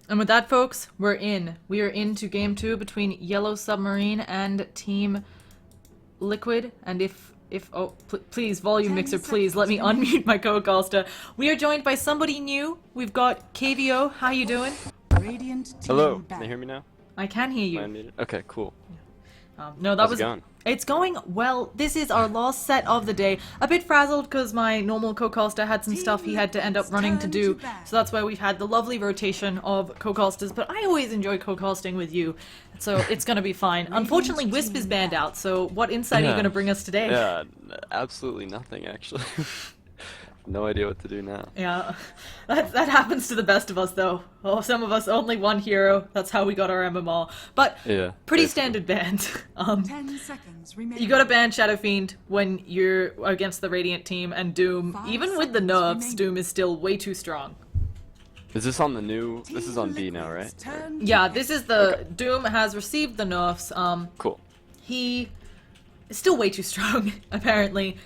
And with that, folks, we're in. We are into game 2 between Yellow Submarine and Team Liquid. And please, volume mixer, please let me unmute my co-caster. We are joined by somebody new. We've got KVO. How you doing? Hello. Can you hear me now? I can hear you. Okay, cool. No, that How's was. it going? It's going well. This is our last set of the day. A bit frazzled because my normal co-caster had some stuff he had to end up running to do. So that's why we've had the lovely rotation of co-casters. But I always enjoy co-casting with you. So it's going to be fine. Unfortunately, Wisp is banned out. So what insight are you going to bring us today? Yeah, absolutely nothing, actually. No idea what to do now. Yeah, that happens to the best of us, though. Oh, some of us only one hero. That's how we got our MMR. But yeah, pretty basically. Standard bans. 10 seconds remaining. You gotta ban Shadow Fiend when you're against the Radiant team, and Doom, even with the nerfs, Doom is still way too strong. Is this on the new? This is on B now, right? Yeah, this is the Doom has received the nerfs. Cool. He is still way too strong, apparently.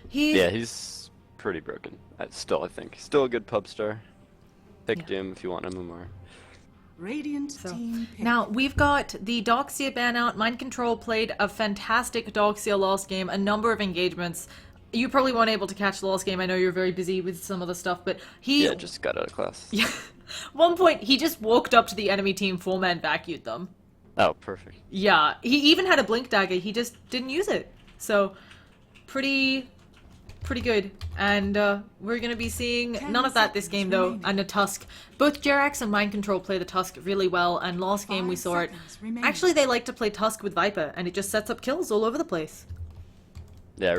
Yeah, he's pretty broken. Still, I think. Still a good pub star. Pick Jim if you want MMR. Radiant team pick. Now, we've got the Doxia ban out. Mind Control played a fantastic Doxia last game, a number of engagements. You probably weren't able to catch the last game. I know you're very busy with some other stuff, but he... Yeah, just got out of class. Yeah. One point, he just walked up to the enemy team, 4-man vacuumed them. Oh, perfect. Yeah, he even had a Blink Dagger, he just didn't use it. So, pretty good. And we're going to be seeing none of that this game, though, and a Tusk. Both Jerax and Mind Control play the Tusk really well, and last game we saw it. Actually, they like to play Tusk with Viper, and it just sets up kills all over the place. Yeah, I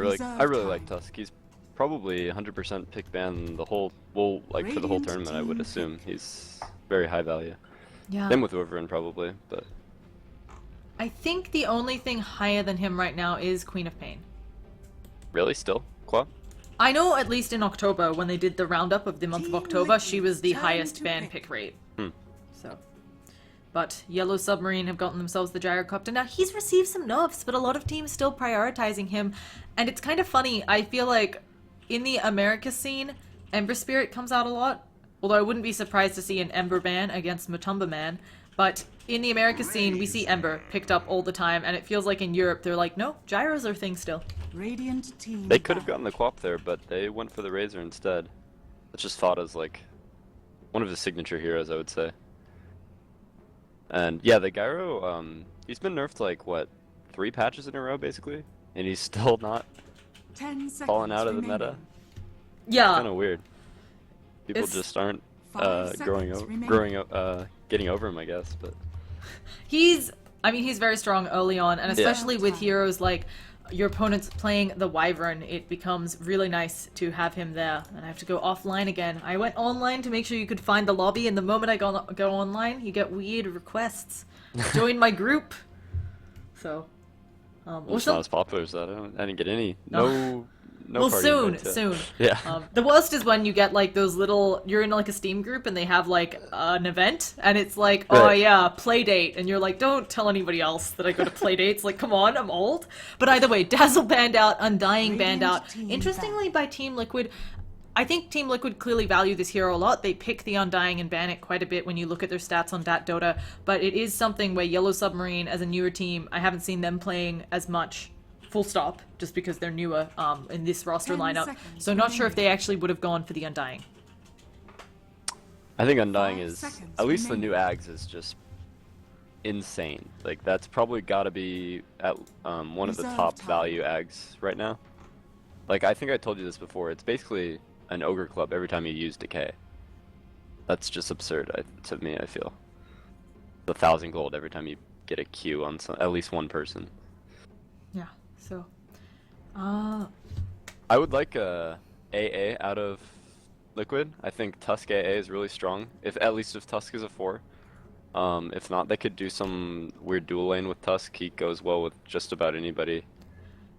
really like Tusk. He's probably 100% pick ban the whole, well, like for the whole tournament, I would assume. He's very high value. Yeah. Same with Overin probably, but... I think the only thing higher than him right now is Queen of Pain. Really? Still? Qua? I know at least in October, when they did the roundup of the month of October, she was the highest ban pick rate. So, but Yellow Submarine have gotten themselves the Gyrocopter. Now, he's received some nerfs, but a lot of teams still prioritizing him. And it's kind of funny, I feel like in the America scene, Ember Spirit comes out a lot. Although I wouldn't be surprised to see an Ember ban against Matumba Man. But in the America scene, we see Ember picked up all the time, and it feels like in Europe, they're like, no, Gyros are a thing still. Radiant team. They could have gotten the Quap there, but they went for the Razor instead. It's just thought as like one of his signature heroes, I would say. And yeah, the Gyro, he's been nerfed like what, 3 patches in a row basically, and he's still not 10 seconds falling out of the remaining. meta. Yeah. Kind of weird. People just aren't getting over him, I guess. But He's very strong early on, and especially with heroes like your opponent's playing the Wyvern, it becomes really nice to have him there. And I have to go offline again. I went online to make sure you could find the lobby, and the moment I go online, you get weird requests. Join my group. So, well, it's not as popular as that. I didn't get any. No well, party soon. Yeah. The worst is when you get like those little, you're in like a Steam group and they have like an event and it's like, oh yeah, play date, and you're like, don't tell anybody else that I go to play dates. Like, come on, I'm old. But either way, Dazzle banned out, Undying banned out. Interestingly, by Team Liquid, I think Team Liquid clearly value this hero a lot. They pick the Undying and ban it quite a bit when you look at their stats on Dota, but it is something where Yellow Submarine, as a newer team, I haven't seen them playing as much. Full stop, just because they're newer in this roster lineup. So not sure if they actually would have gone for the Undying. I think Undying is, at least the new Ags is just insane. Like that's probably got to be at one of the top value Ags right now. Like I think I told you this before. It's basically an Ogre Club every time you use Decay. That's just absurd to me. I feel 1,000 gold every time you get a Q on at least one person. Yeah. So, I would like a AA out of Liquid. I think Tusk AA is really strong. At least if Tusk is a 4. If not, they could do some weird dual lane with Tusk. He goes well with just about anybody.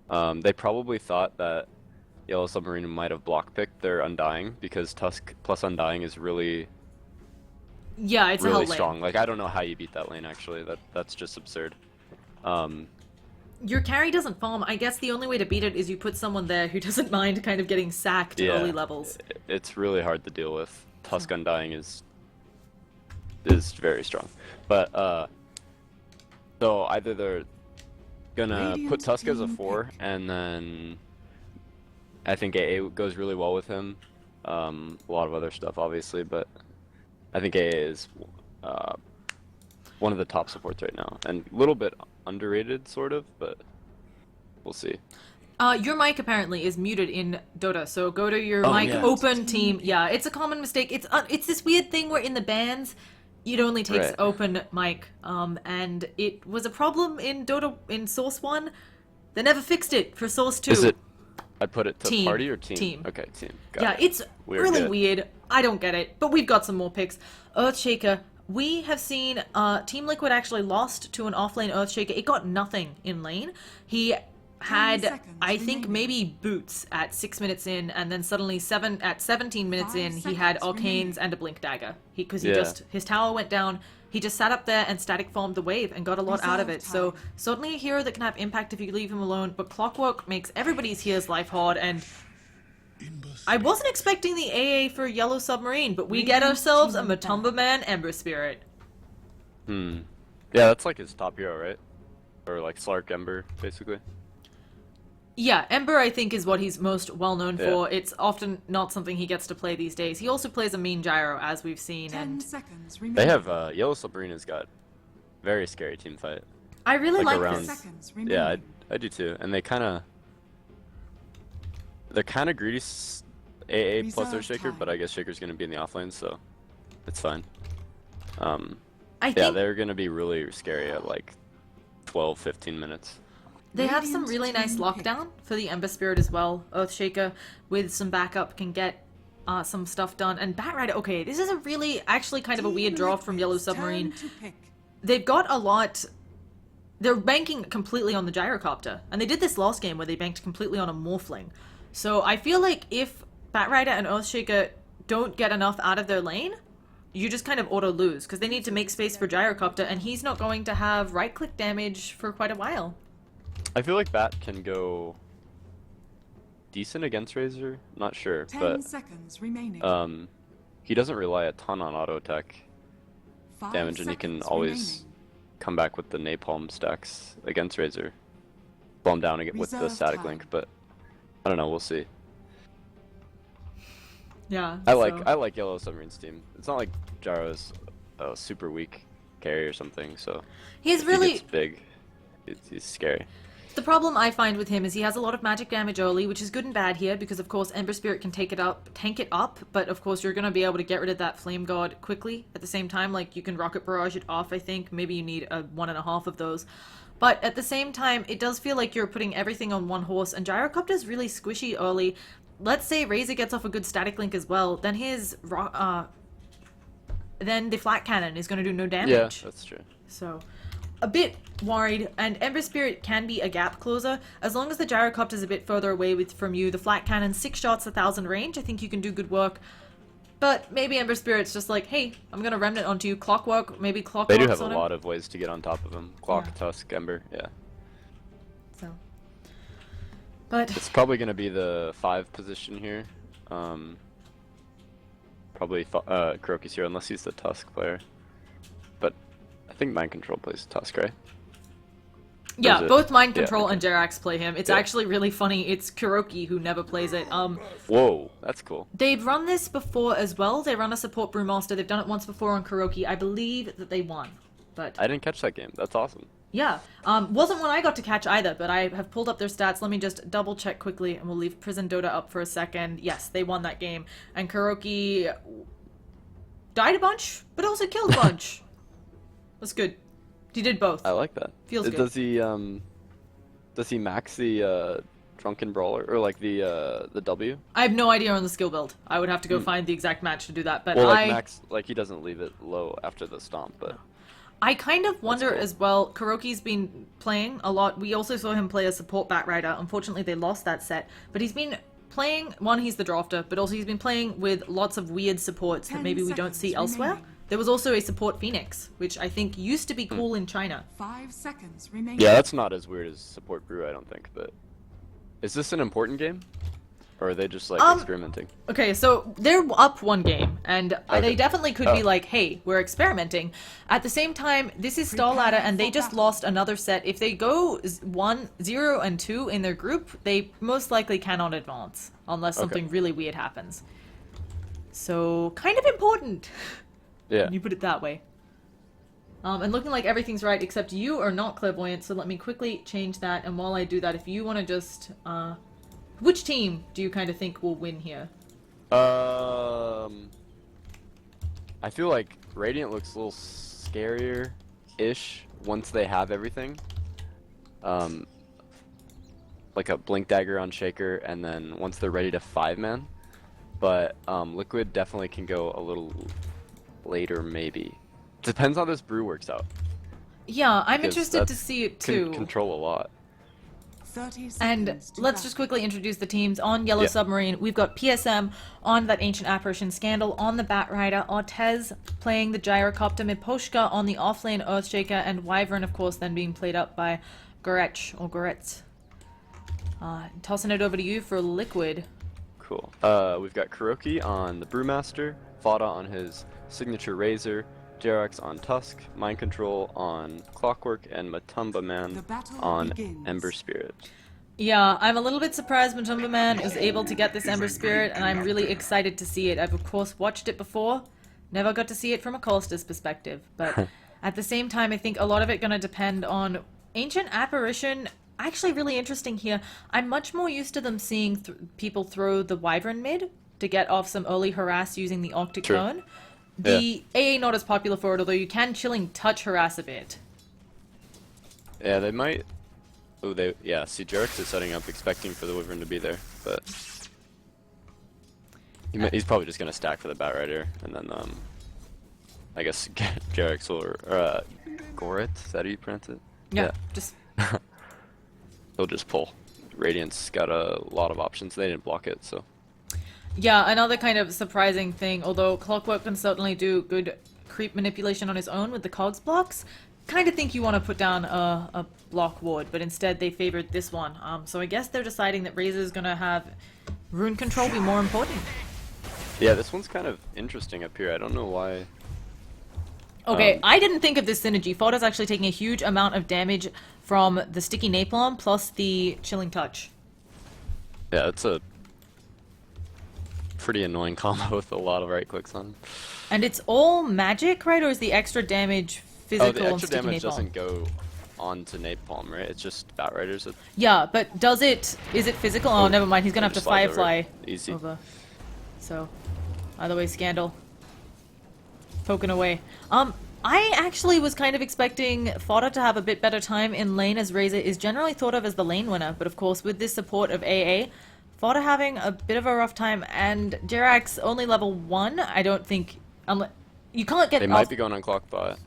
They probably thought that Yellow Submarine might have block picked their Undying because Tusk plus Undying is really it's really a strong. lane. Like I don't know how you beat that lane actually. That's just absurd. Your carry doesn't farm. I guess the only way to beat it is you put someone there who doesn't mind kind of getting sacked early levels. It's really hard to deal with. Tusk Undying is is very strong. But so either they're gonna Radiant put Tusk as a team 4, pick. and then I think AA goes really well with him. A lot of other stuff, obviously, but I think AA is one of the top supports right now, and a little bit underrated, sort of, but we'll see. Your mic apparently is muted in Dota, so go to your Oh, mic yeah. open team. Yeah, it's a common mistake. It's this weird thing where in the bans, it only takes Right. open mic, and it was a problem in Dota in Source 1. They never fixed it for Source 2. Is it? I put it to Team. party or team? Team. Okay, team. Got Yeah, it. it's Weird, really good. weird. I don't get it, but we've got some more picks. Earthshaker. We have seen Team Liquid actually lost to an offlane Earthshaker. It got nothing in lane. He had, seconds I think, remaining. maybe boots at 6 minutes in, and then suddenly at 17 minutes 5 in, he had seconds arcanes remaining. and a blink dagger. Because Yeah. his tower went down. He just sat up there and static farmed the wave and got a lot out of it. Reserve So time. certainly a hero that can have impact if you leave him alone. But Clockwork makes everybody's here's life hard, and I wasn't expecting the AA for Yellow Submarine, but we get Radiant ourselves a team Matumba Man Ember Spirit. Hmm. Yeah, that's like his top hero, right? Or like Slark Ember, basically. Yeah, Ember I think is what he's most well known Yeah. for. It's often not something he gets to play these days. He also plays a mean gyro, as we've seen, 10 and seconds remaining. They have Yellow Submarina's got very scary team fight. I really like like around- this. Seconds remaining. Yeah, I do too. And they're kind of greedy AA plus their Reserve Shaker, time. but I guess Shaker's gonna be in the offlane, so it's fine. I Yeah, think they're gonna be really scary at like 12, 15 minutes. they have some Radiant really nice team lockdown for the Ember Spirit as well. Earthshaker with some backup can get some stuff done. And Batrider, okay, this is a really, actually kind of a weird Team draw from Yellow Liquid's Submarine. turn to pick. They've got a lot. They're banking completely on the gyrocopter, and they did this last game where they banked completely on a morphling. So I feel like if Batrider and Earthshaker don't get enough out of their lane, you just kind of auto lose because they need to make space for gyrocopter, and he's not going to have right-click damage for quite a while. I feel like Bat can go decent against Razor. Not sure, 10 but seconds remaining. he doesn't rely a ton on auto attack 5 damage, and he can seconds always remaining. come back with the napalm stacks against Razor. Slow him down again with the Reserve static time. link, but I don't know. We'll see. Yeah. I like Yellow Submarine's team. It's not like Jaro's a super weak carry or something, so He's if really he gets big, he's scary. The problem I find with him is he has a lot of magic damage early, which is good and bad here, because of course Ember Spirit can tank it up, but of course you're going to be able to get rid of that Flame God quickly at the same time. Like, you can Rocket Barrage it off, I think. Maybe you need a 1.5 of those. But at the same time, it does feel like you're putting everything on one horse, and Gyrocopter's really squishy early. Let's say Razor gets off a good static link as well, then then the Flat Cannon is going to do no damage. Yeah, that's true. So, a bit worried, and Ember Spirit can be a gap closer. As long as the Gyrocopter's a bit further away from you, the Flat Cannon, 6 shots, 1,000 range, I think you can do good work. But maybe Ember Spirit's just like, hey, I'm gonna Remnant onto you, Clockwork, maybe Clockwork's They do have a on him. lot of ways to get on top of him. Clock, Yeah. Tusk, Ember, yeah. So. But, It's probably going to be the 5 position here. Probably Kuroki's here, unless he's the Tusk player. But I think Mind Control plays Tusk, right? yeah, is it- both Mind yeah, Control okay. and Jerax play him. It's Yeah. actually really funny. It's Kuroki who never plays it. Whoa, that's cool. They've run this before as well. They run a support Brewmaster. They've done it once before on Kuroki. I believe that they won. But I didn't catch that game. That's awesome. yeah, wasn't one I got to catch either, but I have pulled up their stats. Let me just double check quickly, and we'll leave Prison Dota up for a second. Yes, they won that game, and Kuroki died a bunch, but also killed a bunch. That's good. He did both. I like that. Feels good. Does he max the Drunken Brawler or like the W? I have no idea on the skill build. I would have to go find the exact match to do that, but Well, like max, like he doesn't leave it low after the stomp, but I kind of wonder cool. as well. Kuroki's been playing a lot. We also saw him play a support Batrider. Unfortunately, they lost that set. But he's been playing, one, he's the drafter, but also he's been playing with lots of weird supports that 10 maybe we don't see seconds elsewhere. remaining. There was also a support Phoenix, which I think used to be cool in China. 5 seconds remaining. yeah, that's not as weird as support Brew, I don't think. But is this an important game? Or are they just like experimenting? Okay, so they're up one game, and they definitely could be like, hey, we're experimenting. At the same time, this is Star Ladder, and they just lost another set. If they go 0 and 2 in their group, they most likely cannot advance, unless something really weird happens. So, kind of important. Yeah. When you put it that way. And looking like everything's right, except you are not clairvoyant, so let me quickly change that, and while I do that, if you want to just, which team do you kind of think will win here? I feel like Radiant looks a little scarier-ish once they have everything. Like a Blink Dagger on Shaker, and then once they're ready to 5-man. But Liquid definitely can go a little later, maybe. Depends how this brew works out. Yeah, I'm Because interested to see it too. Can control a lot. 30 And seconds to let's battle. just quickly introduce the teams. On Yellow Submarine, we've got PSM on that Ancient Apparition Scandal, on the Batrider, Ortez playing the Gyrocopter, Miposhka on the offlane Earthshaker, and Wyvern, of course, then being played up by Goretz, or Goretz. Tossing it over to you for Liquid. Cool. We've got Kuroki on the Brewmaster, Fada on his signature Razor, Jerax on Tusk, Mind Control on Clockwork, and Matumba Man The battle on begins. Ember Spirit. Yeah, I'm a little bit surprised Matumba Man is able to get this Ember Spirit, and I'm really excited to see it. I've, of course, watched it before. Never got to see it from a Callista's perspective. But at the same time, I think a lot of it going to depend on Ancient Apparition. Actually, really interesting here. I'm much more used to them seeing people throw the Wyvern mid to get off some early harass using the Octic True. Cone. The AA not as popular for it, although you can Chilling Touch harass a bit. Yeah, they might. Oh, see, Jerax is setting up, expecting for the Wyvern to be there, but he's probably just gonna stack for the Batrider, and then I guess Jerax or Goret, is that how you pronounce it? Yeah, just He'll just pull. Radiant's got a lot of options. They didn't block it, so. yeah, another kind of surprising thing, although Clockwork can certainly do good creep manipulation on his own with the cogs blocks, kind of think you want to put down a block ward, but instead they favored this one. So I guess they're deciding that Razor's gonna have rune control be more important. Yeah, this one's kind of interesting up here. I don't know why. Okay, I didn't think of this synergy. Foda's actually taking a huge amount of damage from the sticky napalm plus the chilling touch. Yeah, it's a pretty annoying combo with a lot of right clicks on. And it's all magic, right? Or is the extra damage physical Oh, the and extra sticky damage napalm? doesn't go onto Napalm, right? It's just Batriders. Yeah, but does it? Is it physical? Oh, never mind. He's gonna have to just slides over. Firefly Easy. over. So, either way, Scandal poking away. I actually was kind of expecting Fodder to have a bit better time in lane, as Razor is generally thought of as the lane winner. But of course, with this support of AA, Fodder having a bit of a rough time, and Jerax only level 1. I don't think you can't get. They might be going on clock bot.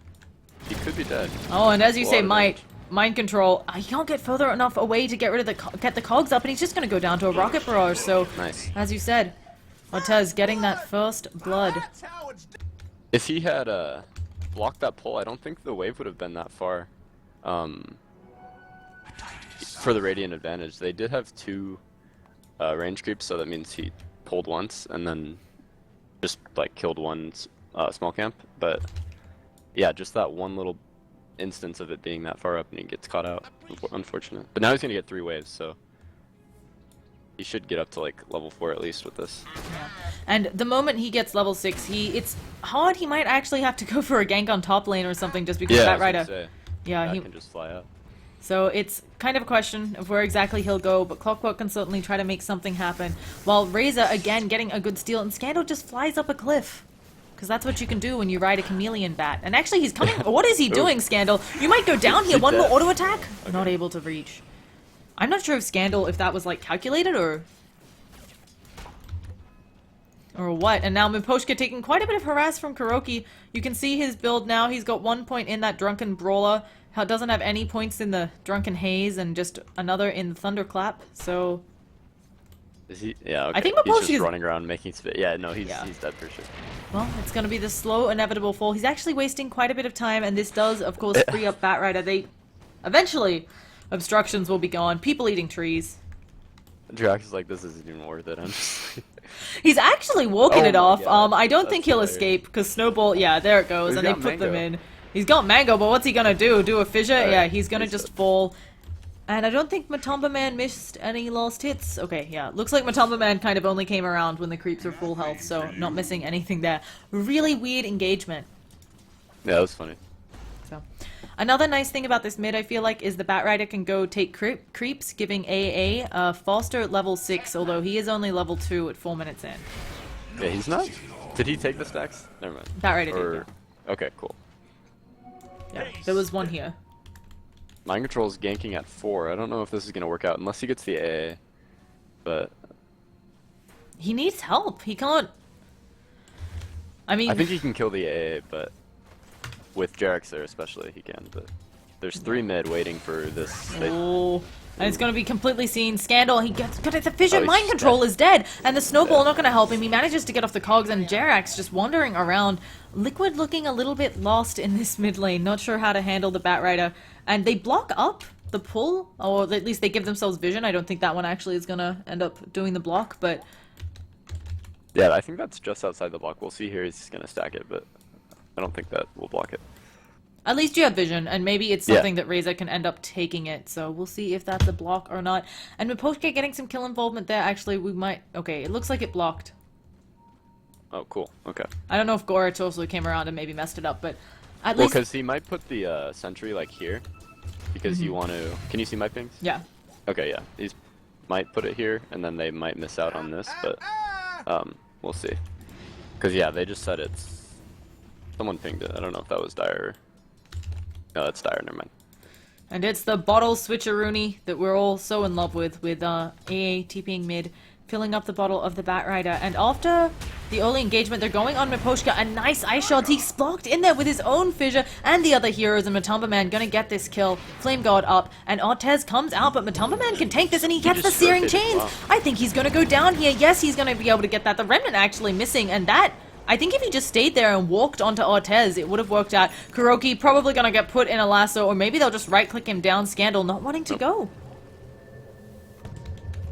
He could be dead. Oh, and as you A say, lot of damage. mind control. You can't get further enough away to get rid of get the cogs up, and he's just gonna go down to a rocket barrage. So, Nice. as you said, Ortez getting that first blood. If he had blocked that pull, I don't think the wave would have been that far. For the Radiant advantage, they did have 2 range creeps, so that means he pulled once and then just like killed one small camp. But yeah, just that one little instance of it being that far up and he gets caught out. Unfortunate. But now he's gonna get 3 waves, so he should get up to like level 4 at least with this. And the moment he gets level 6, it's hard. He might actually have to go for a gank on top lane or something just because Yeah, that I was gonna rider. say, Yeah, that he. can just fly up. So it's kind of a question of where exactly he'll go, but Clockwork can certainly try to make something happen. While Razor, again, getting a good steal, and Scandal just flies up a cliff. Because that's what you can do when you ride a chameleon bat. And actually, he's coming. What is he doing, Scandal? You might go down here. One more auto attack? Okay. Not able to reach. I'm not sure if Scandal, if that was like calculated or what. And now Miposhka taking quite a bit of harass from Kuroki. You can see his build now. He's got 1 point in that Drunken Brawler. Doesn't have any points in the Drunken Haze and just another in the Thunderclap. So Is he? Yeah, okay. I think He's Miposhka just is- running around making spit. Yeah, no, he's Yeah. dead for sure. well, it's going to be the slow, inevitable fall. He's actually wasting quite a bit of time, and this does, of course, free up Batrider. Eventually, obstructions will be gone. People eating trees. Drax is like, this isn't even worth it. I'm just He's actually walking Oh it my off. God, I don't that's think he'll hilarious. escape because Snowball. Yeah, there it goes, He's and they got put them Mango. in. He's got Mango, but what's he gonna do? Do a fissure? Alright, Yeah, he's gonna reset. just fall. And I don't think Matumba Man missed any last hits. Okay, yeah. Looks like Matumba Man kind of only came around when the creeps were full health, so not missing anything there. Really weird engagement. Yeah, that was funny. So, another nice thing about this mid, I feel like, is the Batrider can go take creeps, giving AA faster at level 6, although he is only level 2 at 4 minutes in. Yeah, he's not. Did he take the stacks? Never mind. Batrider Or... did, Okay, cool. yeah. There was one here. Mind Control's ganking at 4. I don't know if this is gonna work out unless he gets the AA. But He needs help. He can't... I mean... I think he can kill the AA, but with Jarex there especially he can. But there's 3 mid waiting for this. Oh, and it's going to be completely seen. Scandal, he gets got the Fission Oh, he's Mind Control dead. is dead, and the Snowball Dead. not going to help him. He manages to get off the cogs, and Jerax just wandering around. Liquid looking a little bit lost in this mid lane, not sure how to handle the Batrider, and they block up the pull, or at least they give themselves vision. I don't think that one actually is going to end up doing the block, but Yeah, I think that's just outside the block. We'll see here. He's gonna stack it, but I don't think that will block it. at least you have vision, and maybe it's Yeah. something that Reza can end up taking it, so we'll see if that's a block or not. And with Poshke getting some kill involvement there, actually, we might... Okay, it looks like it blocked. Oh, cool. Okay. I don't know if Gorich also came around and maybe messed it up, but at Well, least... because he might put the sentry like here, because you want to. Can you see my pings? Yeah. Okay, yeah. He's might put it here, and then they might miss out on this, but we'll see. Because yeah, they just said it's. Someone pinged it. I don't know if that was Dire. No, that's Dire. Never mind. And it's the bottle switcheroony that we're all so in love with AA TPing mid, filling up the bottle of the Batrider. And after the early engagement, they're going on Miposhka. A nice ice shot. He's blocked in there with his own fissure and the other heroes. And Matumba Man gonna get this kill. Flame God up. And Ortez comes out, but Matumba Man can tank this and he gets the just searing rotated, chains. wow. I think he's gonna go down here. Yes, he's gonna be able to get that. The Remnant actually missing, and that... I think if he just stayed there and walked onto Ortez, it would have worked out. Kuroki probably gonna get put in a lasso, or maybe they'll just right-click him down. Scandal not wanting to go.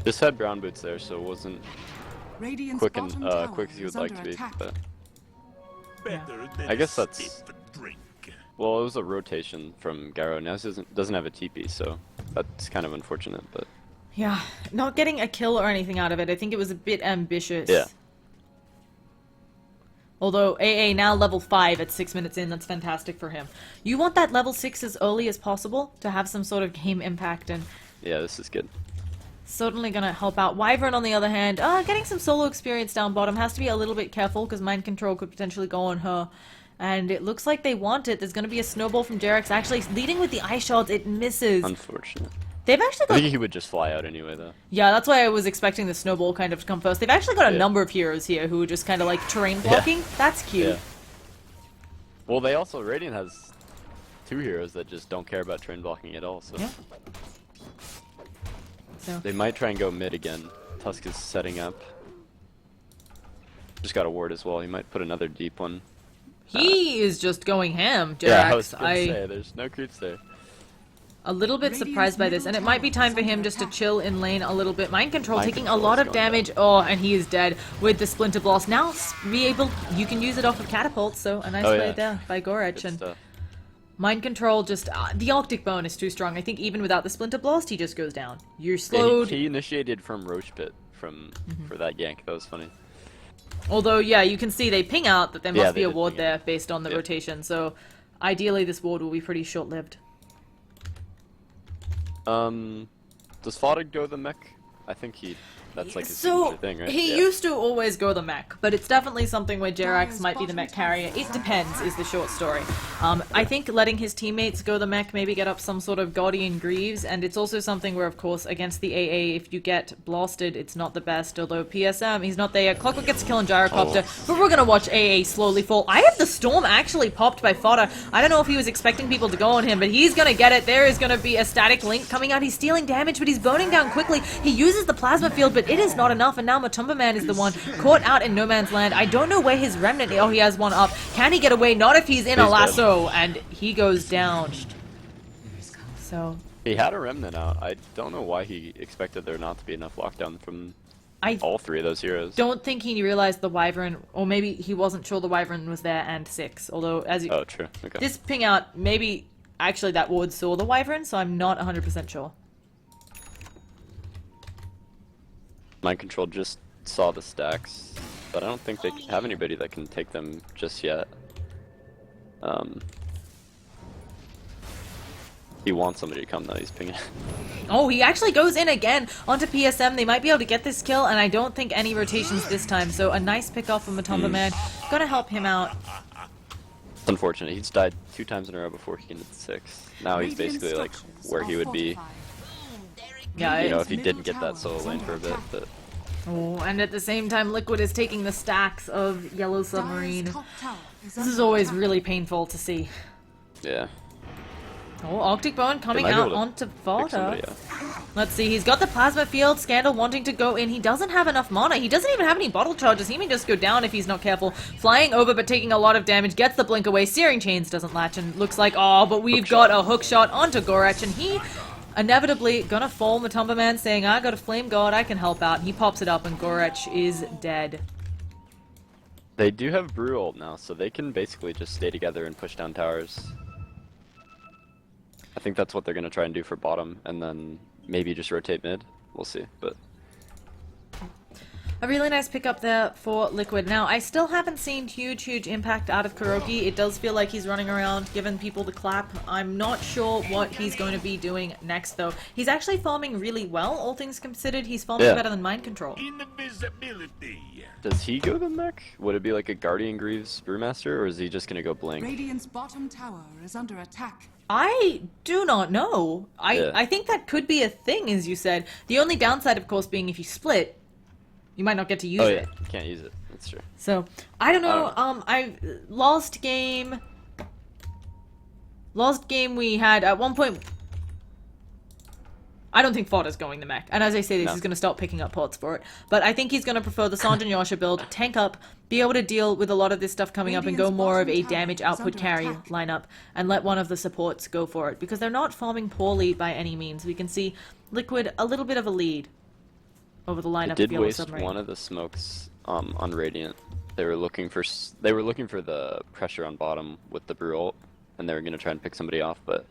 Just had brown boots there, so it wasn't Radiant's quick and bottom tower quick as you is would like under to be. attack. But Better than I guess a that's- stiff drink. well, it was a rotation from Garo. Now he doesn't have a TP, so that's kind of unfortunate. But Yeah, not getting a kill or anything out of it. I think it was a bit ambitious. yeah, Although AA now level 5 at 6 minutes in, that's fantastic for him. You want that level 6 as early as possible to have some sort of game impact, and yeah, this is good. certainly gonna help out. Wyvern, on the other hand, getting some solo experience down bottom, has to be a little bit careful because mind control could potentially go on her. And it looks like they want it. There's gonna be a snowball from Jerax actually leading with the eye shots. It misses. Unfortunate. They've actually I got... think he would just fly out anyway, though. Yeah, that's why I was expecting the snowball kind of to come first. They've actually got a Yeah. number of heroes here who are just kind of like terrain blocking. That's cute. Yeah. Well, they also Radiant has 2 heroes that just don't care about train blocking at all. So Yeah. So they might try and go mid again. Tusk is setting up. Just got a ward as well. He might put another deep one. he is just going ham, Jerax. Yeah, I was gonna say there's no creeps there. A little bit surprised by this, and it might be time for him just to chill in lane a little bit. Mind control Mind taking a control lot is of going damage. Oh, and he is dead with the Splinter Blast. Now, you can use it off of catapult, so a nice Oh, play yeah. there by Gorich. Good And stuff. mind control just, the Arctic Bone is too strong. I think even without the Splinter Blast, he just goes down. You're Yeah, slowed. he initiated from Roche Pit for that gank. That was funny. Although, yeah, you can see they ping out that there Yeah, must they be a did ward ping out. there based on the Yeah. rotation, so ideally this ward will be pretty short-lived. Does Fodder go the mech? I think that's like his So, signature thing, right? he Yeah. used to always go the mech, but it's definitely something where Jerax Dyer's might be the bottom mech tower carrier. It depends, is the short story. I think letting his teammates go the mech, maybe get up some sort of Guardian Greaves, and it's also something where, of course, against the AA, if you get blasted, it's not the best, although PSM, he's not there yet. Clockwork gets a kill on Gyrocopter, but we're gonna watch AA slowly fall. I have the Storm actually popped by Fodder. I don't know if he was expecting people to go on him, but he's gonna get it. There is gonna be a static link coming out. He's stealing damage, but he's boning down quickly. He uses the Plasma Field, but it is not enough, and now Matumba Man is the one caught out in no man's land. I don't know where his remnant... Oh, he has one up. Can he get away? Not if he's in a He's dead. lasso, and he goes down. So, He had a remnant out. I don't know why he expected there not to be enough lockdown from I all three of those heroes. don't think he realized the Wyvern, or maybe he wasn't sure the Wyvern was there and 6. Although, as you, Oh, true. Okay. this ping out, maybe actually that ward saw the Wyvern, so I'm not 100% sure. Mind Control just saw the stacks, but I don't think they have anybody that can take them just yet. He wants somebody to come though, he's pinging. Oh, he actually goes in again onto PSM. They might be able to get this kill, and I don't think any rotations this time, so a nice pick off from Matumba Man. Gonna help him out. It's unfortunate, he's died 2 times in a row before he can get to 6. Now he's basically like where he would be, Yeah, you know, it- if he didn't get that solo lane for a bit, but Oh, and at the same time, Liquid is taking the stacks of Yellow Submarine. This is always really painful to see. yeah. Oh, Arctic Bone coming might be out able to onto Pick somebody Fodder. up. Let's see, he's got the Plasma Field, Scandal wanting to go in. He doesn't have enough mana. He doesn't even have any bottle charges. He may just go down if he's not careful. Flying over but taking a lot of damage, gets the blink away. Searing Chains doesn't latch and looks like, oh, but we've got a hook shot onto Gorach, and he inevitably gonna fall. Matumba Man saying, I got a Flame God, I can help out. And he pops it up and Gorach is dead. They do have Brew ult now, so they can basically just stay together and push down towers. I think that's what they're gonna try and do for bottom, and then maybe just rotate mid. We'll see, but A really nice pickup there for Liquid. Now, I still haven't seen huge impact out of Kuroki. It does feel like he's running around giving people the clap. I'm not sure what he's going to be doing next, though. He's actually farming really well, all things considered. He's farming Yeah. better than Mind Control. Invisibility. does he go the mech? Would it be like a Guardian Greaves Brewmaster, or is he just gonna go Blink? Radiant's bottom tower is under attack. I do not know. Yeah. I think that could be a thing, as you said. The only downside, of course, being if you split, you might not get to use Oh it. yeah, you can't use it. That's true. So, I don't know. I Last game we had, at one point, I don't think Fodder's going the mech. And as I say this, No. he's going to start picking up pots for it. But I think he's going to prefer the Sanjin Yasha build, tank up, be able to deal with a lot of this stuff coming up and go more of a damage output carry lineup and let one of the supports go for it. Because they're not farming poorly by any means. We can see Liquid a little bit of a lead over the They lineup of did Yellow waste Submarine. one of the smokes on Radiant. They were looking for the pressure on bottom with the Brew ult, and they were gonna try and pick somebody off, but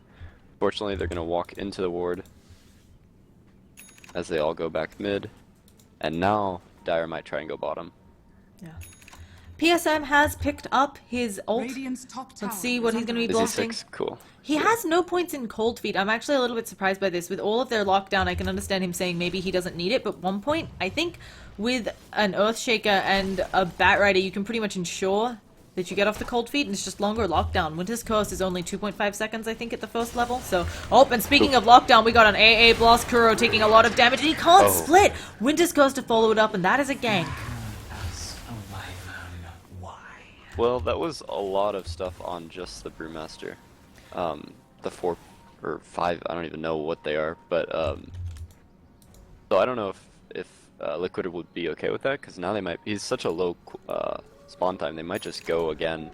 fortunately they're gonna walk into the ward as they all go back mid, and now Dire might try and go bottom. Yeah. PSM has picked up his ult. Radiant's top tower Let's see is what he's under going to be Is he blasting. 6? Cool. He has no points in Cold Feet. I'm actually a little bit surprised by this. With all of their lockdown, I can understand him saying maybe he doesn't need it, but 1 point, I think with an Earthshaker and a Batrider, you can pretty much ensure that you get off the Cold Feet, and it's just longer lockdown. Winter's Curse is only 2.5 seconds, I think, at the first level, so... Oh, and speaking of lockdown, we got an AA Blast, Kuro taking a lot of damage, and he can't Oh. split! Winter's Curse to follow it up, and that is a gank. Well, that was a lot of stuff on just the Brewmaster. The 4 or 5, I don't even know what they are, but so I don't know if Liquid would be okay with that, because now they might. He's such a low spawn time, they might just go again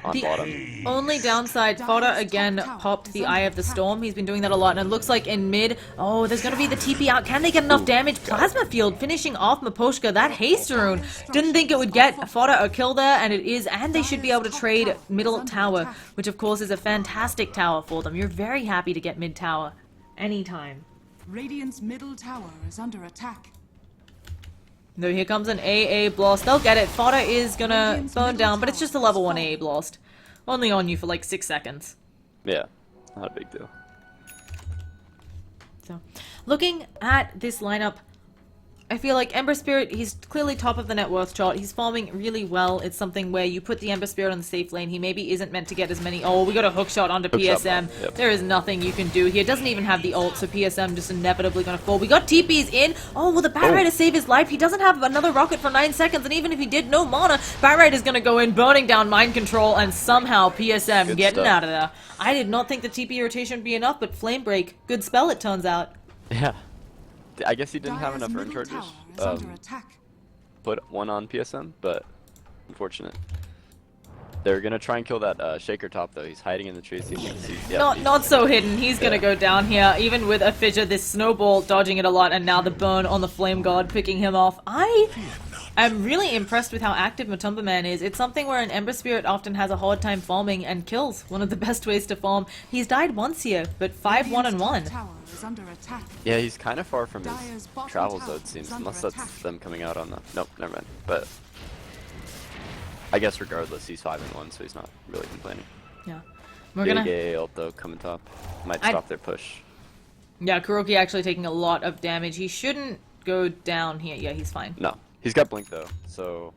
on The bottom. only downside, Fodder again popped the Eye of the Storm. He's been doing that a lot, and it looks like in mid, oh, there's gonna be the TP out. Can they get enough damage? Plasma Field finishing off Maposhka. That haste rune. Didn't think it would get Fodder a kill there, and it is, and they should be able to trade middle tower, which of course is a fantastic tower for them. You're very happy to get mid tower anytime. Radiant's middle tower is under attack. Though here comes an AA Blast. They'll get it. Fodder is gonna burn down, but it's just a level 1 AA Blast. Only on you for like 6 seconds. Yeah, not a big deal. So, looking at this lineup, I feel like Ember Spirit, he's clearly top of the net worth chart. He's farming really well. It's something where you put the Ember Spirit on the safe lane. He maybe isn't meant to get as many... Oh, we got a hook shot onto Hook shot PSM. bomb, yep. There is nothing you can do here. Doesn't even have the ult, so PSM just inevitably gonna fall. We got TPs in. Oh, will the Batrider save his life? He doesn't have another rocket for 9 seconds, and even if he did, no mana. Batrider's gonna go in, burning down Mind Control, and somehow PSM Good getting stuff. out of there. I did not think the TP rotation would be enough, but Flame Break, good spell it turns out. Yeah. I guess he didn't have Dire's enough urn middle charges. tower is under attack. Put one on PSM, but unfortunate. They're gonna try and kill that Shaker top though. He's hiding in the trees. Yeah, Not so hidden. He's gonna go down here. Even with a fissure, this snowball dodging it a lot, and now the burn on the flame god picking him off. I'm really impressed with how active Matumba Man is. It's something where an Ember Spirit often has a hard time farming and kills. One of the best ways to farm. He's died once here, but 5-1-1. Tower is under attack. Yeah, he's kind of far from his Dire's bottom travels tower though, it seems. is under Unless that's attack. them coming out on the... Nope, never mind. But I guess regardless, he's 5-1, so he's not really complaining. Yeah. We're Big gonna... ult though, coming top. Might stop their push. Yeah, Kuroki actually taking a lot of damage. He shouldn't go down here. Yeah, he's fine. No. He's got blink though, so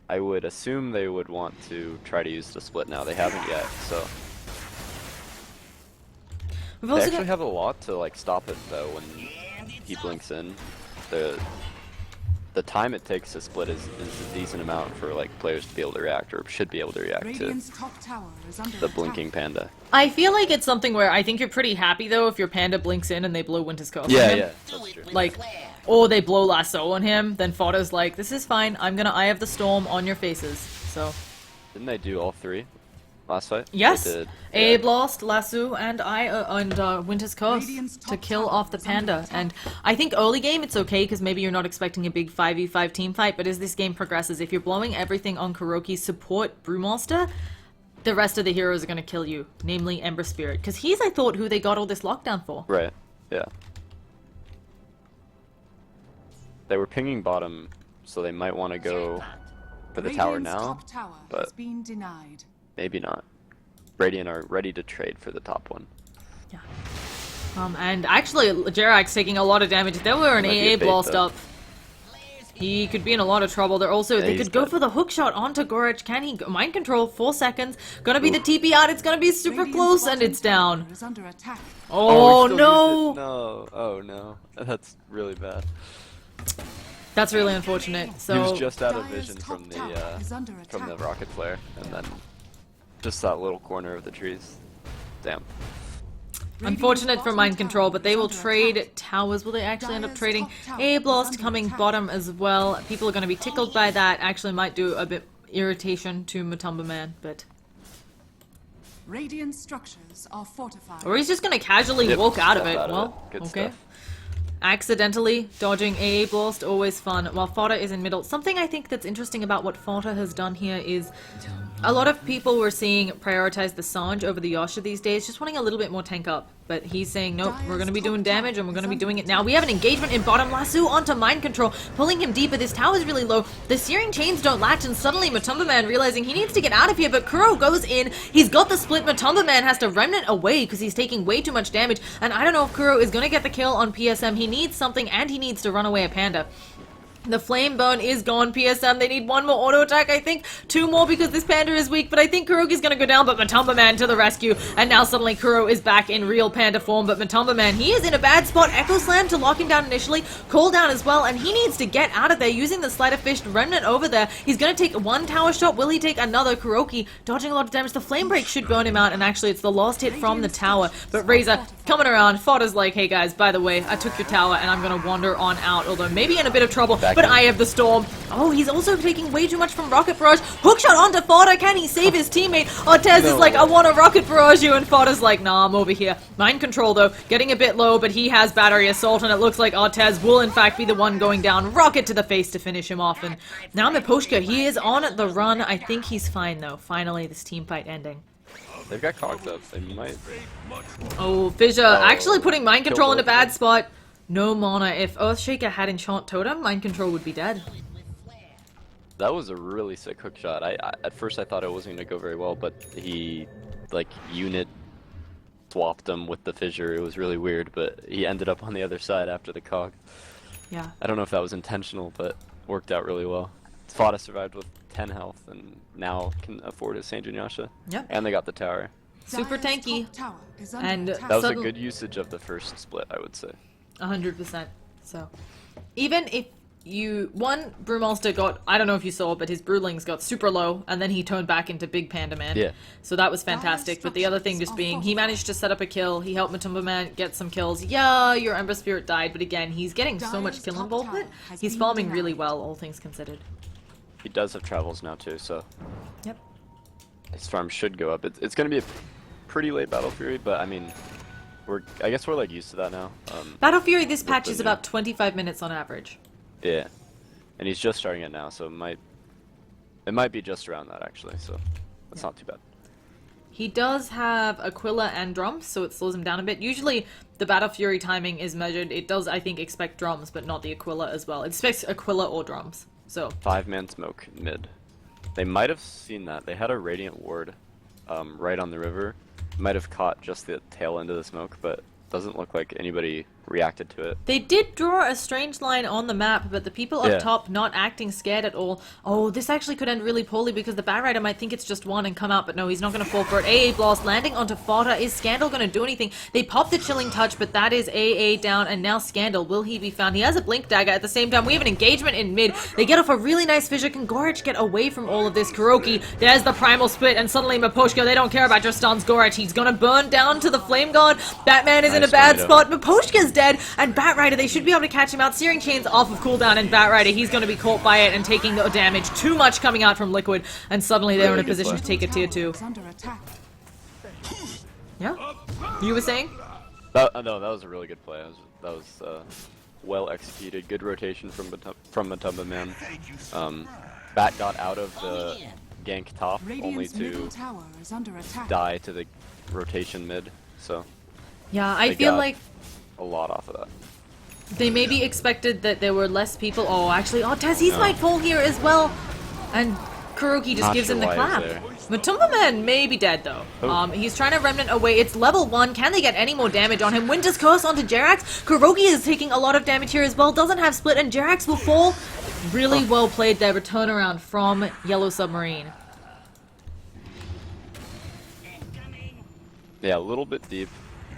I would assume they would want to try to use the split now. They haven't yet, so We've they also actually got... have a lot to like stop it though when he blinks in. The time it takes to split is a decent amount for like players to be able to react, or should be able to react to Radiant's top tower is under the attack. blinking panda. I feel like it's something where I think you're pretty happy though if your panda blinks in and they blow Winter's Curse on Yeah, him. yeah, that's true. Like, or they blow Lasso on him, then Fodder's like, this is fine, I'm gonna Eye of the Storm on your faces. So, Didn't they do all three last fight? yes, They did. A Yeah. Blast, Lasso, and Winter's Curse Radiant's to top kill tower off the is under panda. attack. And I think early game it's okay because maybe you're not expecting a big 5v5 team fight, but as this game progresses, if you're blowing everything on Kuroki's support Brewmaster, the rest of the heroes are going to kill you, namely Ember Spirit, because he's, I thought, who they got all this lockdown for. Right. Yeah. They were pinging bottom, so they might want to go for the tower Radiant's now. top tower but- has been denied. Maybe not. Radiant are ready to trade for the top one. Yeah. And actually, Jerax's taking a lot of damage. If there were an Might be AA a bait, blast though. up, he could be in a lot of trouble. They're also, they he's could go dead. for the hook shot onto Gorich. Can he? Mind control, 4 seconds. Gonna be the TP out. It's gonna be super Radiant's close, and bottom it's down. tower is under attack. Oh, we still no! used it. No. Oh no. That's really bad. That's really unfortunate. He So, was just out of Dire's vision top from the tower is under from the attack. rocket flare, and then just that little corner of the trees. Damn. unfortunate for Radiant's mind bottom control, tower but they is will under trade attack. towers. Will they actually end up Dire's trading? top tower AA is blast under coming attack. bottom as well. People are gonna be tickled by that. Actually, might do a bit irritation to Matumba Man, but. Radiant structures are fortified. Or he's just gonna casually Yep, walk out of step it. out of Well, it. Good okay. stuff. Accidentally dodging AA blast, always fun. While Fodder is in middle. Something I think that's interesting about what Fodder has done here is a lot of people we're seeing prioritize the Sange over the Yasha these days, just wanting a little bit more tank up. But he's saying, nope, we're going to be doing damage and we're going to be doing it now. We have an engagement in bottom. Lasso onto mind control, pulling him deeper. This tower's really low. The searing chains don't latch, and suddenly Matumba Man realizing he needs to get out of here, but Kuro goes in. He's got the split. Matumba Man has to remnant away because he's taking way too much damage, and I don't know if Kuro is going to get the kill on PSM. He needs something, and he needs to run away a panda. The flame burn is gone, PSM. They need one more auto attack, I think. 2 more because this panda is weak, but I think Kuroki's gonna go down, but Matumba Man to the rescue. And now suddenly Kuro is back in real panda form, but Matumba Man, he is in a bad spot. Echo Slam to lock him down initially. Call down as well, and he needs to get out of there using the Sleight of Fish Remnant over there. He's gonna take 1 tower shot. Will he take another? Kuroki dodging a lot of damage. The flame break should burn him out, and actually it's the last hit from the tower. But Razor coming around. Fodder's like, hey guys, by the way, I took your tower and I'm gonna wander on out, although maybe in a bit of trouble, Back but in. I have the storm. Oh, he's also taking way too much from Rocket Barrage. Hookshot onto Fodder. Can he save his teammate? Ortez is No. like, I want to Rocket Barrage you, and Fodder's like, nah, I'm over here. Mind control, though, getting a bit low, but he has Battery Assault, and it looks like Ortez will, in fact, be the one going down. Rocket to the face to finish him off, and now Miposhka, he is on the run. I think he's fine, though. Finally, this team fight ending. They've got cogs up. They might. Oh, Fissure actually putting Mind Control in a both. bad spot. No mana. If Earthshaker had Enchant Totem, Mind Control would be dead. That was a really sick hook shot. I at first I thought it wasn't gonna go very well, but he like unit swapped him with the fissure. It was really weird, but he ended up on the other side after the cog. Yeah. I don't know if that was intentional, but worked out really well. Fada survived with 10 health and now can afford his Saint Yasha. Yeah. And they got the tower. Super Dire's tanky. top tower is under And attack. That was a Sudden- good usage of the first split, I would say. 100%. So, even if you... One, Brewmaster got... I don't know if you saw, but his Brewlings got super low, and then he turned back into Big Panda Man. Yeah. So that was fantastic. But the other thing just being, he managed to set up a kill. He helped Matumba Man get some kills. Yeah, your Ember Spirit died, but again, he's getting so much Dire's kill top involvement. tower has He's been farming denied. really well, all things considered. He does have travels now too, so Yep. his farm should go up. It's going to be a pretty late Battle Fury, but I mean, I guess we're like used to that now. Battle Fury this patch the is new- about 25 minutes on average. Yeah, and he's just starting it now, so it might be just around that actually. So that's not too bad. He does have Aquila and drums, so it slows him down a bit. Usually, the Battle Fury timing is measured. It does, I think, expect drums, but not the Aquila as well. It expects Aquila or drums. So 5-man smoke mid. They might have seen that. They had a Radiant Ward right on the river. Might have caught just the tail end of the smoke, but doesn't look like anybody reacted to it. they did draw a strange line on the map, but the people up Yeah. top not acting scared at all. Oh, this actually could end really poorly because the Bat Rider might think it's just one and come out, but no, he's not going to fall for it. AA Blast landing onto Fodder. Is Scandal going to do anything? They pop the Chilling Touch, but that is AA down, and now Scandal. Will he be found? He has a Blink Dagger. At the same time, we have an engagement in mid. They get off a really nice fissure. Can Gorich get away from all of this? KvoDota, there's the Primal Split, and suddenly Miposhka, they don't care about your stuns. Gorich, he's going to burn down to the Flame God. Batman is in a Nice bad tornado. spot. Miposhka's dead, and Bat Rider, they should be able to catch him out. Searing Chains off of cooldown, and Bat Rider, he's going to be caught by it and taking the damage. Too much coming out from Liquid, and suddenly they're Really in a good position play. to take a tier 2. Is under attack. Yeah? You were saying? No, that was a really good play. That was well executed. Good rotation from Matumba man. Bat got out of the gank top only Radiant's middle to tower is under attack. die to the rotation mid. So Yeah, I They feel got- like a lot off of that. they maybe expected that there were less people. Oh, actually, Tezzy's No. might fall here as well. And KvoDota just Not gives sure him the why he was clap. there. Matumba Man may be dead though. Oh. He's trying to Remnant away. It's level 1. Can they get any more damage on him? Winter's Curse onto Jerax. KvoDota is taking a lot of damage here as well. Doesn't have split, and Jerax will fall. Really well played there. Return around from Yellow Submarine. Yeah, a little bit deep.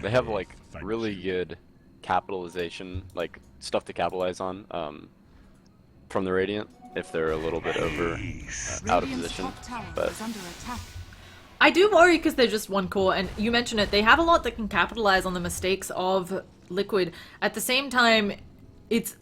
They have like really good capitalization, like stuff to capitalize on from the Radiant if they're a little bit over out of Radiant's position. top tower But is under attack. I do worry because they're just one core, and you mentioned it. They have a lot that can capitalize on the mistakes of Liquid. At the same time, it's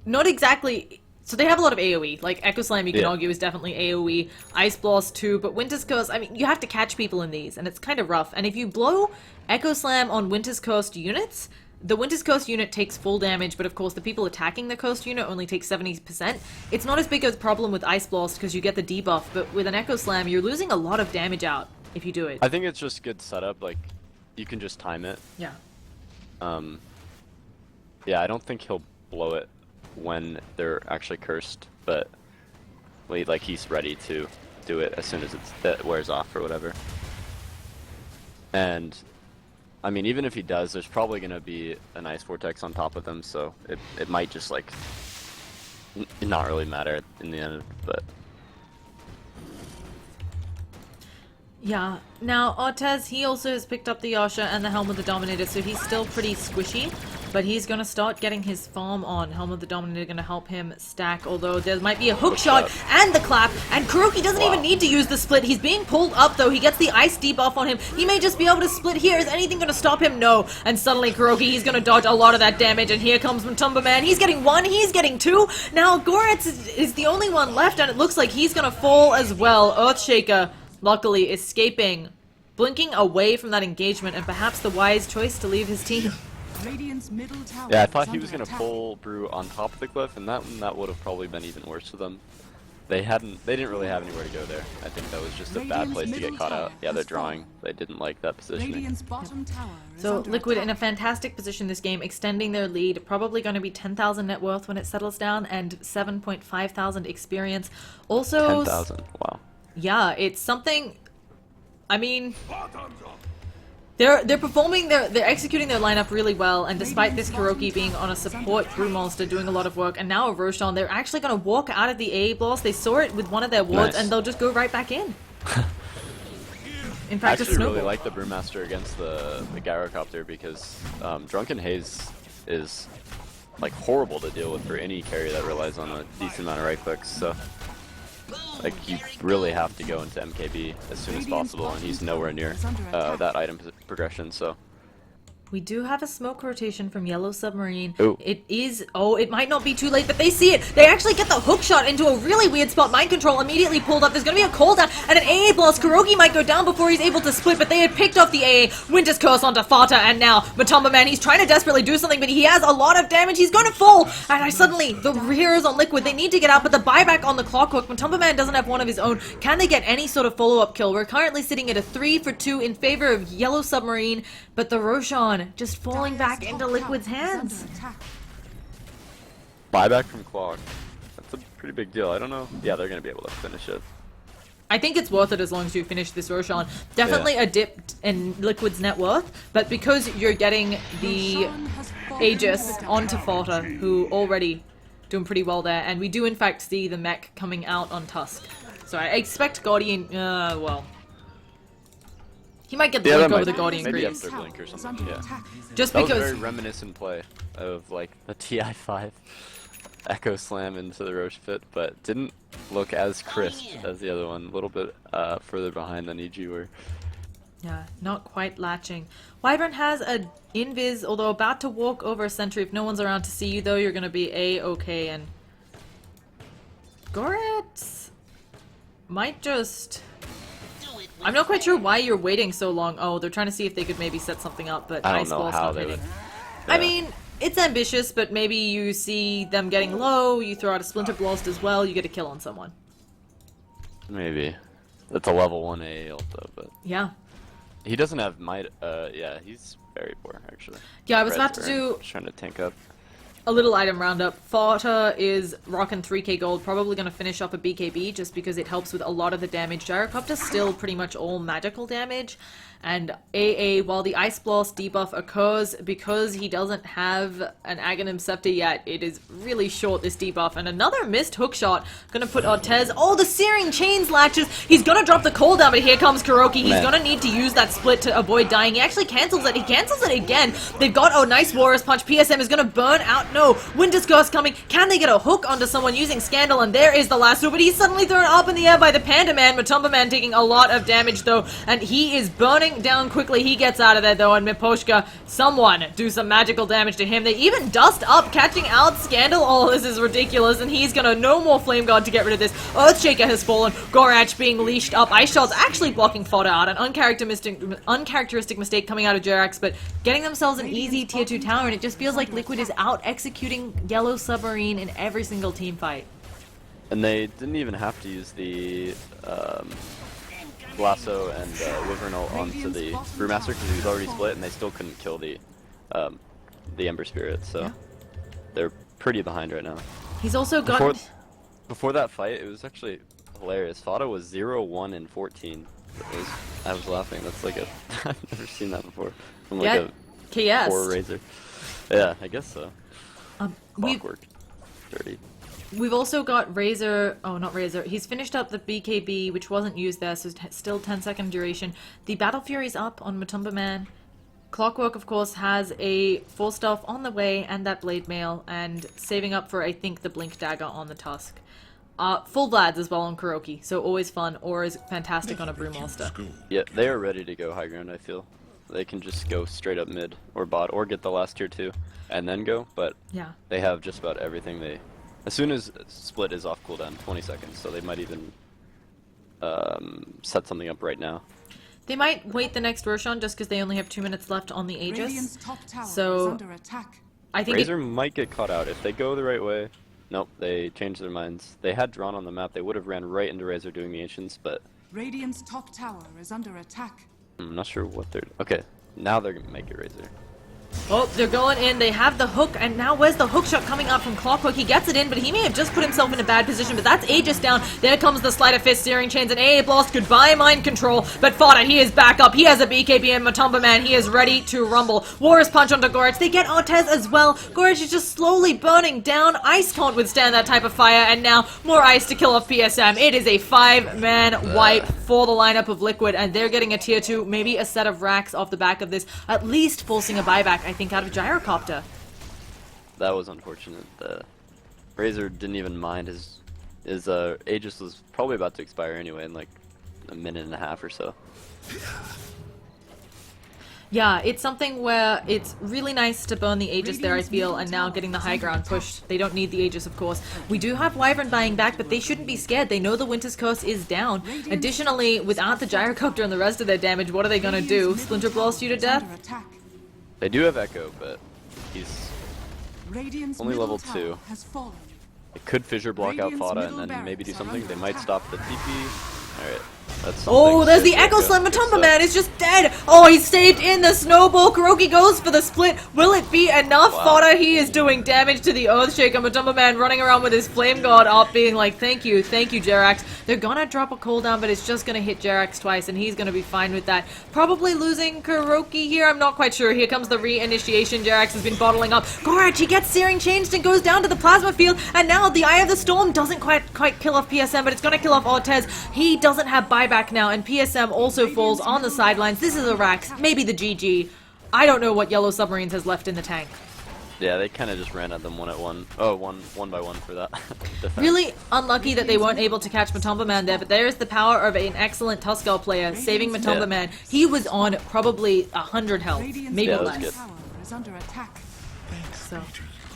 not exactly. So they have a lot of AoE. Like Echo Slam, you can Yeah. argue, is definitely AoE. Ice Blast too, but Winter's Curse. I mean, you have to catch people in these, and it's kind of rough. And if you blow Echo Slam on Winter's Curse units, the Winter's Curse unit takes full damage, but of course the people attacking the Curse unit only take 70%. It's not as big a problem with Ice Blast because you get the debuff, but with an Echo Slam, you're losing a lot of damage out if you do it. I think it's just good setup. Like you can just time it. Yeah. Yeah, I don't think he'll blow it when they're actually cursed, but like he's ready to do it as soon as it wears off or whatever. And I mean, even if he does, there's probably gonna be an ice vortex on top of them, so it might just like not really matter in the end. But Yeah. Now, Ortez, he also has picked up the Yasha and the Helm of the Dominator, so he's still pretty squishy, but he's going to start getting his farm on. Helm of the Dominator going to help him stack, although there might be a hook shot and the clap, and KvoDota doesn't even need to use the split. He's being pulled up, though. He gets the ice debuff on him. He may just be able to split here. Is anything going to stop him? No. And suddenly, KvoDota, he's going to dodge a lot of that damage, and here comes Matumba Man. He's getting 1, he's getting 2. Now, Goretz is the only one left, and it looks like he's going to fall as well. Earthshaker, luckily, escaping, blinking away from that engagement, and perhaps the wise choice to leave his team. Radiant's middle tower yeah, I is thought he under was gonna attack. pull Brew on top of the cliff, and that would have probably been even worse for them. They didn't really have anywhere to go there. I think that was just a bad place to get caught out. Yeah, they're drawing. They didn't like that positioning. Radiant's bottom tower is So under Liquid in a attack. fantastic position this game, extending their lead, probably going to be 10,000 net worth when it settles down, and 7.5 thousand experience. Also, 10,000. Wow. yeah, it's something. I mean, they're performing, they're executing their lineup really well, and despite this KvoDota being on a support Brew Monster doing a lot of work, and now a Roshan, they're actually going to walk out of the AA blast. They saw it with one of their wards, Nice. and they'll just go right back in. In fact, I a actually really snowball. like the Brewmaster against the Gyrocopter because Drunken Haze is like horrible to deal with for any carry that relies on a decent amount of right clicks. So like you really have to go into MKB as soon as possible, and he's nowhere near that item progression. So We do have a smoke rotation from Yellow Submarine. Ooh. It is... Oh, it might not be too late, but they see it. They actually get the hook shot into a really weird spot. Mind control immediately pulled up. There's going to be a cooldown and an AA blast. KvoDota might go down before he's able to split, but they had picked off the AA. Winter's Curse onto Fata, and now Matumba Man, he's trying to desperately do something, but he has a lot of damage. He's going to fall. And suddenly, the heroes on Liquid, they need to get out, but the buyback on the Clockwork. Matumba Man doesn't have one of his own. Can they get any sort of follow-up kill? We're currently sitting at a 3 for 2 in favor of Yellow Submarine, but the Roshan just falling back into Liquid's hands. Buyback from Clock. That's a pretty big deal. I don't know. Yeah, they're going to be able to finish it. I think it's worth it as long as you finish this Roshan. Definitely a dip in Liquid's net worth, but because you're getting the Aegis onto Fata, who already doing pretty well there, and we do in fact see the mech coming out on Tusk. So I expect Guardian, well... He might get the blink over the Guardian maybe Greaves. after blink or something, yeah. Just That was a because... very reminiscent play of like the TI5 Echo Slam into the Roche pit, but didn't look as crisp as the other one. A little bit further behind than EG were. Yeah, not quite latching. Wyvern has a invis, although about to walk over a sentry. If no one's around to see you though, you're gonna be A-okay, and... Goret might just... I'm not quite sure why you're waiting so long. Oh, they're trying to see if they could maybe set something up, but I Ice don't know Ball's how not they hitting. would. I Yeah. mean, it's ambitious, but maybe you see them getting low, you throw out a Splinter Blast as well, you get a kill on someone. Maybe. That's a level 1 AA ult though, but... Yeah. He doesn't have might, yeah, he's very poor, actually. Yeah, I was Reds about to are do trying to tank up. a little item roundup. Fata is rocking 3k gold, probably going to finish up a BKB just because it helps with a lot of the damage. Gyrocopter's still pretty much all magical damage, and AA, while the Ice Blast debuff occurs, because he doesn't have an Aghanim Scepter yet, it is really short, this debuff. And another missed hookshot, gonna put Ortez, oh, the Searing Chains latches, he's gonna drop the cooldown, but here comes Kuroki, he's gonna need to use that split to avoid dying. He actually cancels it, he cancels it again. They've got, oh, nice Warrior's Punch, PSM is gonna burn out, no, Winter's Curse coming, can they get a hook onto someone using Scandal, and there is the lasso, but he's suddenly thrown up in the air by the Panda Man. Matumba Man taking a lot of damage though, and he is burning down quickly. He gets out of there though, and Miposhka, someone do some magical damage to him. They even dust up, catching out Scandal. Oh, this is ridiculous, and he's gonna no more Flame Guard to get rid of this. Earthshaker has fallen. Gorach being leashed up. Ice Shot's actually blocking Fodder out. An uncharacteristic mistake coming out of Jerax, but getting themselves an easy tier 2 tower, and it just feels like Liquid is out executing Yellow Submarine in every single team fight. And they didn't even have to use the Lasso and Wyvern ult onto the Brewmaster because he was already split, and they still couldn't kill the Ember Spirit, so they're pretty behind right now. He's also got... Before that fight, it was actually hilarious. Fata was 0-1 in 14. I was laughing. That's like a... I've never seen that before. From like a KS. poor Razor. Yeah, I guess so. We've Dirty. We've also got Razor, oh not Razor, he's finished up the BKB, which wasn't used there, so still 10-second duration. The Battle Fury's up on Matumba Man. Clockwork, of course, has a full stuff on the way, and that Blade Mail, and saving up for, I think, the Blink Dagger on the Tusk. Full Vlads as well on Kuroki, so always fun, or is fantastic on a Brewmaster. Yeah, they are ready to go high ground, I feel. They can just go straight up mid, or bot, or get the last tier 2, and then go, but yeah, they have just about everything they... As soon as split is off cooldown, 20 seconds, so they might even set something up right now. They might wait the next Roshan just because they only have 2 minutes left on the Aegis. So I think Razor might get caught out if they go the right way. Nope, they changed their minds. They had drawn on the map. They would have ran right into Razor doing the Ancients, but... Radiant's top tower is under attack. I'm not sure what they're... Okay, now they're gonna make it Razor. Oh, they're going in, they have the hook, and now where's the hook shot coming out from Clockwork? He gets it in, but he may have just put himself in a bad position, but that's Aegis down. There comes the Sleight of Fist, Searing Chains, and AA Blast. Goodbye, Mind Control. But Fodder, he is back up. He has a BKB, and Matumba Man, he is ready to rumble. Warrior's Punch onto Gorach. They get Ortez as well. Gorach is just slowly burning down. Ice can't withstand that type of fire, and now more ice to kill off PSM. It is a 5-man wipe for the lineup of Liquid, and they're getting a tier 2, maybe a set of racks off the back of this, at least forcing a buyback, I think, out of Gyrocopter. That was unfortunate. The Razor didn't even mind. His Aegis was probably about to expire anyway in like a minute and a half or so. Yeah, it's something where it's really nice to burn the Aegis there, I feel, and now getting the high ground pushed. They don't need the Aegis, of course. We do have Wyvern buying back, but they shouldn't be scared. They know the Winter's Curse is down. Additionally, without the Gyrocopter and the rest of their damage, what are they gonna do? Splinter Blast you to death? They do have Echo, but he's only level 2. It could fissure block out Fada and then maybe do something. They might stop the TP. Alright. That's something. Oh, there's the Echo Echo Slam. picks Matumba up. Man is just dead. Oh, he's saved in the snowball. Kuroki goes for the split. Will it be enough? Wow. Fodder, he is doing damage to the Earthshaker. Matumba Man running around with his Flame God up, being like, thank you, Jerax. They're gonna drop a cooldown, but it's just gonna hit Jerax twice, and he's gonna be fine with that. Probably losing Kuroki here. I'm not quite sure. Here comes the re-initiation. Jerax has been bottling up. Gorach, he gets Searing Changed and goes down to the Plasma Field, and now the Eye of the Storm doesn't quite kill off PSM, but it's gonna kill off Ortez. He doesn't have buyback now, and PSM also falls on the sidelines. This is a Rax, maybe the GG. I don't know what Yellow Submarines has left in the tank. Yeah, they kind of just ran at them one at one. Oh, one by one for that. defense. Really unlucky that they weren't able to catch Matumba Man there, but there's the power of an excellent Tuskell player saving Matumba Yeah. Man. He was on probably 100 health, maybe Yeah, that was less. good. Is under attack. So,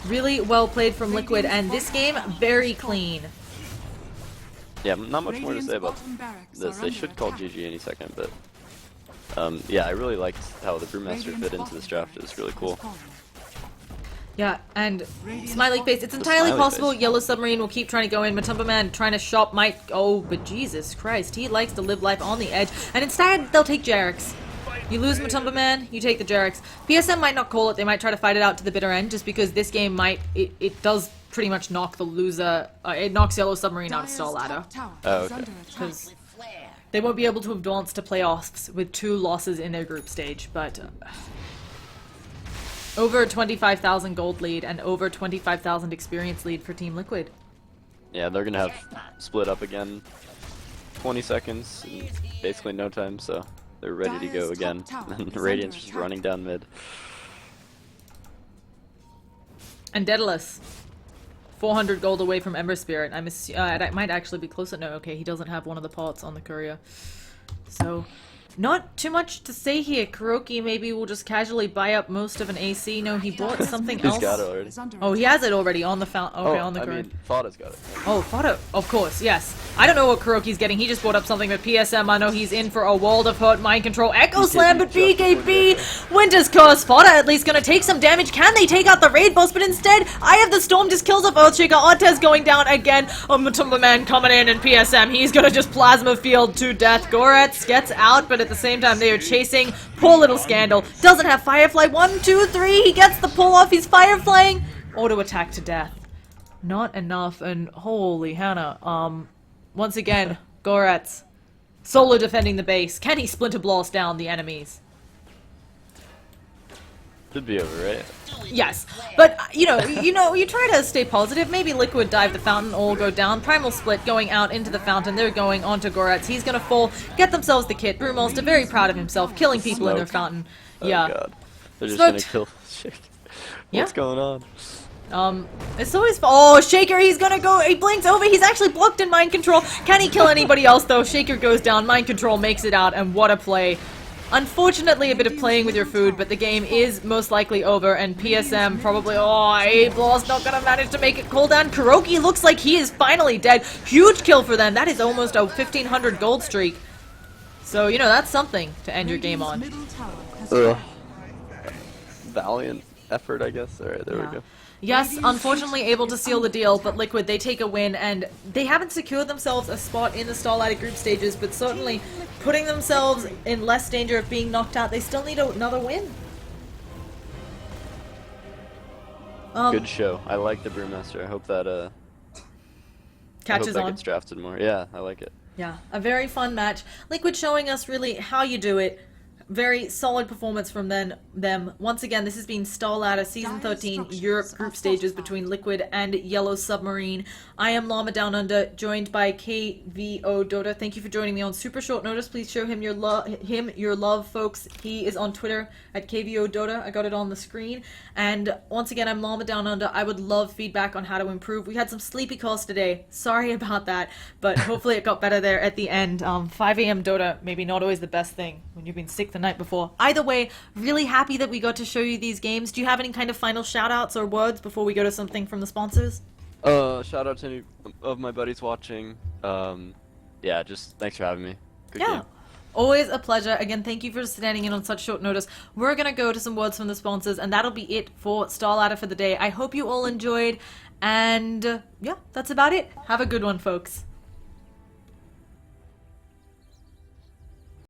really well played from Liquid, and this game, very clean. Yeah, not much more to say about this. They should call GG any second, but yeah, I really liked how the Brewmaster fit into this draft. It was really cool. Yeah, and Smiley Face. It's entirely smiley possible face. Yellow Submarine will keep trying to go in. Matumba Man trying to shop might... Oh, but Jesus Christ. He likes to live life on the edge. And instead, they'll take Jerax. You lose Matumba Man, you take the Jerax. PSM might not call it. They might try to fight it out to the bitter end, just because this game might... It does pretty much knock the loser... it knocks Yellow Submarine out of Star Ladder. Oh, okay. Because they won't be able to advance to playoffs with 2 losses in their group stage, but... over 25,000 gold lead and over 25,000 experience lead for Team Liquid. Yeah, they're gonna have split up again. 20 seconds, in basically no time, so they're ready to go again. And Radiant's just running down mid. And Daedalus, 400 gold away from Ember Spirit. It might actually be closer. No, okay, he doesn't have one of the pots on the courier. So, not too much to say here. Kuroki maybe will just casually buy up most of an AC. No, he bought something He's else. got it already. Oh, he has it already on the fountain. Okay, Oh, on the I courier. mean, Fada's got it. Oh, Fada, of course, yes. I don't know what Kuroki's getting. He just brought up something, but PSM, I know he's in for a world of hurt, mind control, Echo Slam, but BKB, Winter's Curse, Fada at least gonna take some damage. Can they take out the raid boss? But instead, Eye of the Storm just kills off Earthshaker. Ortez going down again. Matumba Man coming in, and PSM, he's gonna just Plasma Field to death. Goretz gets out, but at the same time, they are chasing. Poor little Scandal. Doesn't have Firefly. 1, 2, 3. He gets the pull off. He's Fireflying. Auto attack to death. Not enough, and holy Hannah, once again, Goretz, solo defending the base. Can he Splinter Blast down the Should be over, right? Yes, but you try to stay positive. Maybe Liquid dive the fountain or go down. Primal Split going out into the fountain. They're going onto Goretz. He's gonna fall, get themselves the kit. Brewmaster very proud of himself, killing people in their Smoke. fountain. Oh Yeah. god. They're just Smoked. gonna kill Shake. Yeah. What's going on? It's always oh, Shaker, he's gonna go, he blinks over, he's actually blocked in Mind Control. Can he kill anybody else though? Shaker goes down, Mind Control makes it out, and what a play. Unfortunately, a bit of playing with your food, but the game is most likely over, and PSM probably, A-Blast not gonna manage to make it cool down. Kuroki looks like he is finally dead. Huge kill for them, that is almost a 1,500 gold streak. So, that's something to end your game on. Ugh. Valiant effort, I guess. Alright, there we go. Yes, unfortunately able to seal the deal, but Liquid, they take a win, and they haven't secured themselves a spot in the Starlight group stages, but certainly putting themselves in less danger of being knocked out. They still need another win. Good show. I like the Brewmaster. I hope that Catches on. gets drafted more. Yeah, I like it. Yeah, a very fun match. Liquid showing us really how you do it. Very solid performance from them. Once again, this has been Star Ladder Season 13 Europe group stages between Liquid and Yellow Submarine. I am Llama Down Under, joined by KvoDota. Thank you for joining me on super short notice. Please show him your love, folks. He is on Twitter at KvoDota. I got it on the screen. And once again, I'm Llama Down Under. I would love feedback on how to improve. We had some sleepy calls today. Sorry about that, but hopefully it got better there at the end. 5 a.m. Dota, maybe not always the best thing when you've been sick the the night before. Either way, really happy that we got to show you these games. Do you have any kind of final shout-outs or words before we go to something from the sponsors? Shout out to any of my buddies watching. Yeah, just thanks for having me. Good game. Always a pleasure. Again, thank you for standing in on such short notice. We're going to go to some words from the sponsors, and that'll be it for Starladder for the day. I hope you all enjoyed, and yeah, that's about it. Have a good one, folks.